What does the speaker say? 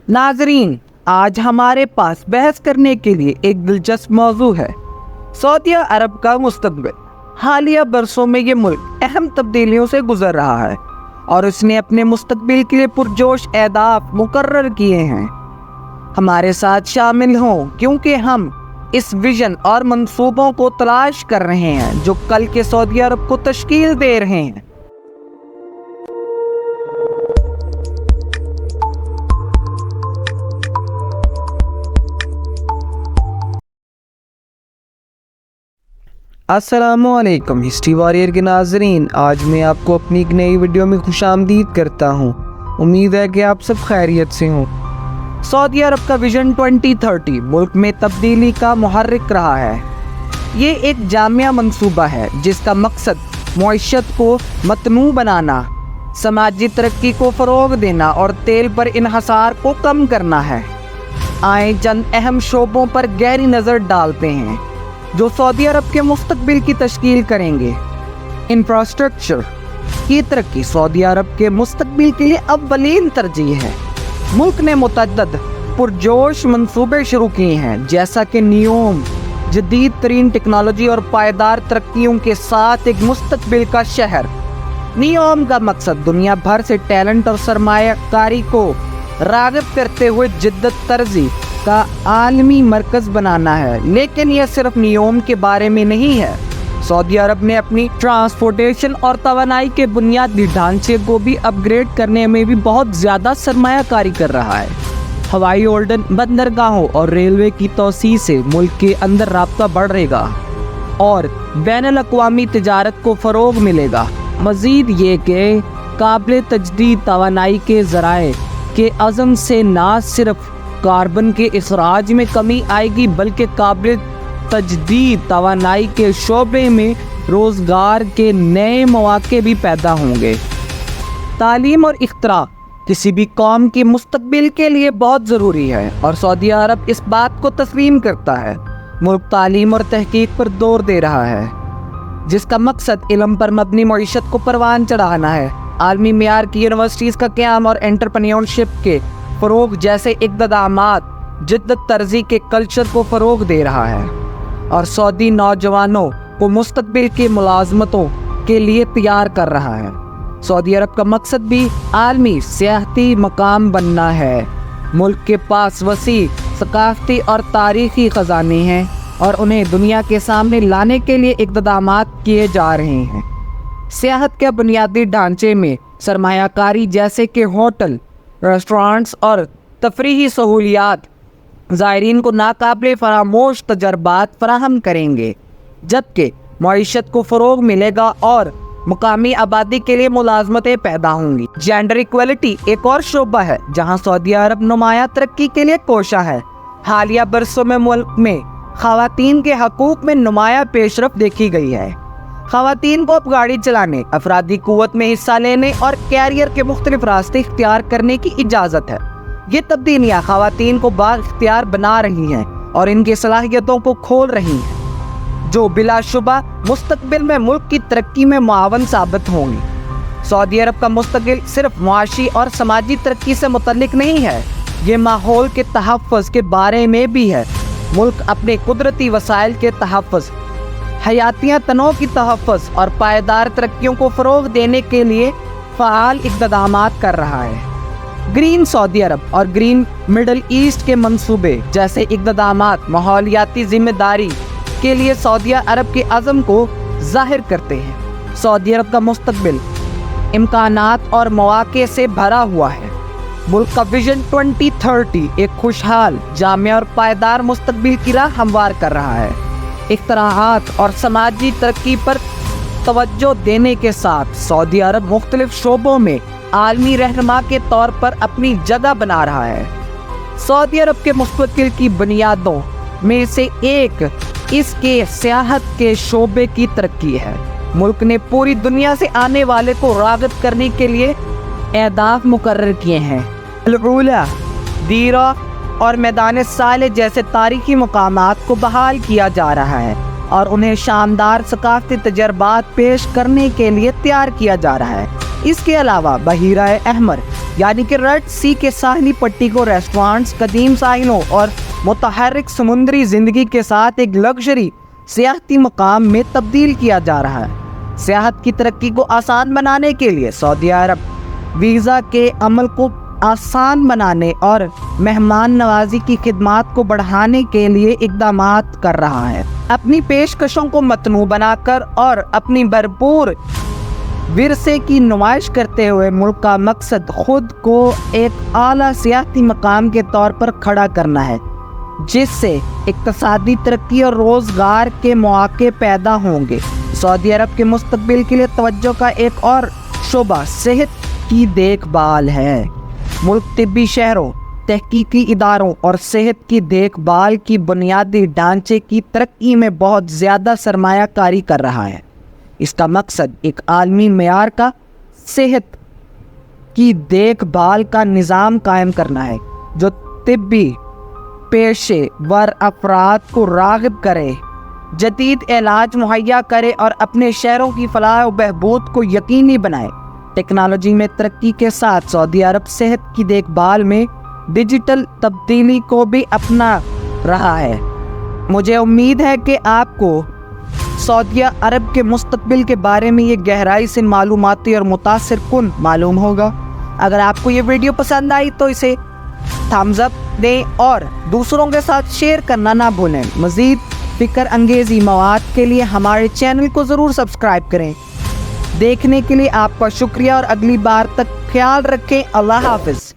नाजरीन, आज हमारे पास बहस करने के लिए एक दिलचस्प मौजू है, सऊदी अरब का मुस्तकबिल। हालिया बरसों में ये मुल्क अहम तब्दीलियों से गुजर रहा है और उसने अपने मुस्तकबिल के लिए पुरजोश अहदाफ मुकर्रर किए हैं। हमारे साथ शामिल हों क्योंकि हम इस विजन और मंसूबों को तलाश कर रहे हैं जो कल के सऊदी अरब को तश्कील दे रहे हैं। अस्सलामुअलैकुम हिस्ट्री वॉरियर के नाजरीन, आज मैं आपको अपनी एक नई वीडियो में खुशामदीद करता हूँ। उम्मीद है कि आप सब खैरियत से हों। सऊदी अरब का विजन 2030 मुल्क में तब्दीली का मुहर्रिक रहा है। ये एक जामिया मंसूबा है जिसका मकसद मईशत को मतनू बनाना, समाजी तरक्की को फ़रोग देना और तेल पर इन्हसार को कम करना है। आए चंद अहम शोबों पर गहरी नज़र डालते हैं जो सऊदी अरब के मुस्तकबिल की तश्कील करेंगे। इंफ्रास्ट्रक्चर की तरक्की सऊदी अरब के मुस्तकबिल के लिए अव्वलीन तरजीह है। मुल्क ने मुतअद्दिद पुरजोश मंसूबे शुरू किए हैं, जैसा कि नियोम, जदीद तरीन टेक्नोलॉजी और पायदार तरक्कियों के साथ एक मुस्तकबिल का शहर। नियोम का मकसद दुनिया भर से टैलेंट और सरमायाकारी को राग़िब करते हुए जिद्दत तर्जी का आलमी मरकज़ बनाना है। लेकिन यह सिर्फ नियोम के बारे में नहीं है। सऊदी अरब ने अपनी ट्रांसपोर्टेशन और तवानाई के बुनियादी ढांचे को भी अपग्रेड करने में भी बहुत ज़्यादा सरमायाकारी कर रहा है। हवाई अड्डों, बंदरगाहों और रेलवे की तोसी से मुल्क के अंदर राब्ता बढ़ेगा और बैनुल अक़वामी तिजारत को फ़रोग़ मिलेगा। मज़ीद ये कि काबिल तजदीद तवानाई के ज़राए के अज़म से न सिर्फ कार्बन के इखराज में कमी आएगी बल्कि काबिल तजदीद तवानाई के शोबे में रोज़गार के नए मौके भी पैदा होंगे। तालीम और इख्तरा किसी भी कौम की मुस्तकबिल के लिए बहुत ज़रूरी है और सऊदी अरब इस बात को तस्लीम करता है। मुल्क तालीम और तहकीक पर जोर दे रहा है जिसका मकसद इल्म पर मबनी मईशत को परवान चढ़ाना है। आलमी मेयार की यूनिवर्सिटीज़ का क़याम और एंटरप्रेन्योरशिप के फ़रोग़ जैसे इक़दामात जिद्दत तर्जी के कल्चर को फ़रोग़ दे रहा है और सऊदी नौजवानों को मुस्तकबिल की मुलाज़मतों के लिए तैयार कर रहा है। सऊदी अरब का मकसद भी आलमी सियाहती मकाम बनना है। मुल्क के पास वसी सकाफ़ती और तारीख़ी ख़ज़ाने हैं और उन्हें दुनिया के सामने लाने के लिए इक़दामात किए जा रहे हैं। सियाहत के बुनियादी ढांचे में सरमायाकारी जैसे कि होटल, रेस्टोरेंट्स और तफरीही सहूलियात ज़ायरीन को नाकाबिल फरामोश तजर्बात फराहम करेंगे, जबकि मईशत को फ़रोग़ मिलेगा और मुकामी आबादी के लिए मुलाज़मतें पैदा होंगी। जेंडर इक्वलिटी एक और शोबा है जहां सऊदी अरब नुमाया तरक्की के लिए कोशा है। हालिया बरसों में मुल्क में ख़वातीन के हकूक़ में नुमाया पेशरफ देखी गई है। ख़वातीन को अब गाड़ी चलाने, अफरादी क़ुव्वत में हिस्सा लेने और कैरियर के मुख्तलिफ रास्ते इख्तियार करने की इजाज़त है। ये तब्दीलियाँ ख़वातीन को बाइख्तियार बना रही हैं और इनकी सलाहियतों को खोल रही हैं जो बिलाशुबा मुस्तकबिल में मुल्क की तरक्की में मुआवन साबित होंगी। सऊदी अरब का मुस्तकबिल सिर्फ मुआशी और समाजी तरक्की से मुतल्लिक नहीं है, ये माहौल के तहफ़्फ़ुज़ के बारे में भी है। मुल्क अपने कुदरती वसाइल के तहफ़्फ़ुज़, हयातिया तनों की तहफ़्फ़ुज़ और पायदार तरक्कियों को फ़रोग़ देने के लिए फ़आल इक़दामात कर रहा है। ग्रीन सऊदी अरब और ग्रीन मिडल ईस्ट के मंसूबे जैसे इक़दामात माहौलियाती ज़िम्मेदारी के लिए सऊदी अरब के अज़म को ज़ाहिर करते हैं। सऊदी अरब का मुस्तकबिल इम्कानात और मौक़े से भरा हुआ है। मुल्क का विजन 2030 एक खुशहाल, जामिया और पायदार मुस्तकबिल की राह हमवार कर रहा है। इख्तराआत और समाजी तरक्की पर तवज्जो देने के साथ सऊदी अरब मुख्तलिफ शोबों में आलमी रहनुमा के तौर पर अपनी जगह बना रहा है। सऊदी अरब के मुस्तकबिल की बुनियादों में से एक इसके सियाहत के शोबे की तरक्की है। मुल्क ने पूरी दुनिया से आने वाले को राग़िब करने के लिए अहदाफ मुकर्रर किए हैं। अल-ऊला, दीरा और मैदान साले जैसे तारीख़ी मकामात को बहाल किया जा रहा है और उन्हें शानदार सकाफ़ती तजर्बात पेश करने के लिए तैयार किया जा रहा है। इसके अलावा बहीरा अहमर, یعنی کہ ریڈ سی کے ساحلی پٹی کو ریسٹورانٹس، قدیم ساحلوں اور متحرک سمندری زندگی کے ساتھ ایک لگژری سیاحتی مقام میں تبدیل کیا جا رہا ہے۔ سیاحت کی ترقی کو آسان بنانے کے لیے سعودی عرب ویزا کے عمل کو آسان بنانے اور مہمان نوازی کی خدمات کو بڑھانے کے لیے اقدامات کر رہا ہے۔ اپنی پیشکشوں کو متنوع بنا کر اور اپنی بھرپور ورثے کی نمائش کرتے ہوئے ملک کا مقصد خود کو ایک اعلیٰ سیاحتی مقام کے طور پر کھڑا کرنا ہے، جس سے اقتصادی ترقی اور روزگار کے مواقع پیدا ہوں گے۔ سعودی عرب کے مستقبل کے لیے توجہ کا ایک اور شعبہ صحت کی دیکھ بھال ہے۔ ملک طبی شہروں، تحقیقی اداروں اور صحت کی دیکھ بھال کی بنیادی ڈھانچے کی ترقی میں بہت زیادہ سرمایہ کاری کر رہا ہے۔ اس کا مقصد ایک عالمی معیار کا صحت کی دیکھ بھال کا نظام قائم کرنا ہے، جو طبی پیشے ور افراد کو راغب کرے، جدید علاج مہیا کرے اور اپنے شہروں کی فلاح و بہبود کو یقینی بنائے۔ ٹیکنالوجی میں ترقی کے ساتھ سعودی عرب صحت کی دیکھ بھال میں ڈیجیٹل تبدیلی کو بھی اپنا رہا ہے۔ مجھے امید ہے کہ آپ کو سعودی عرب کے مستقبل کے بارے میں یہ گہرائی سے معلوماتی اور متاثر کن معلوم ہوگا۔ اگر آپ کو یہ ویڈیو پسند آئی تو اسے تھامز اپ دیں اور دوسروں کے ساتھ شیئر کرنا نہ بھولیں۔ مزید فکر انگیزی مواد کے لیے ہمارے چینل کو ضرور سبسکرائب کریں۔ دیکھنے کے لیے آپ کا شکریہ اور اگلی بار تک خیال رکھیں۔ اللہ حافظ۔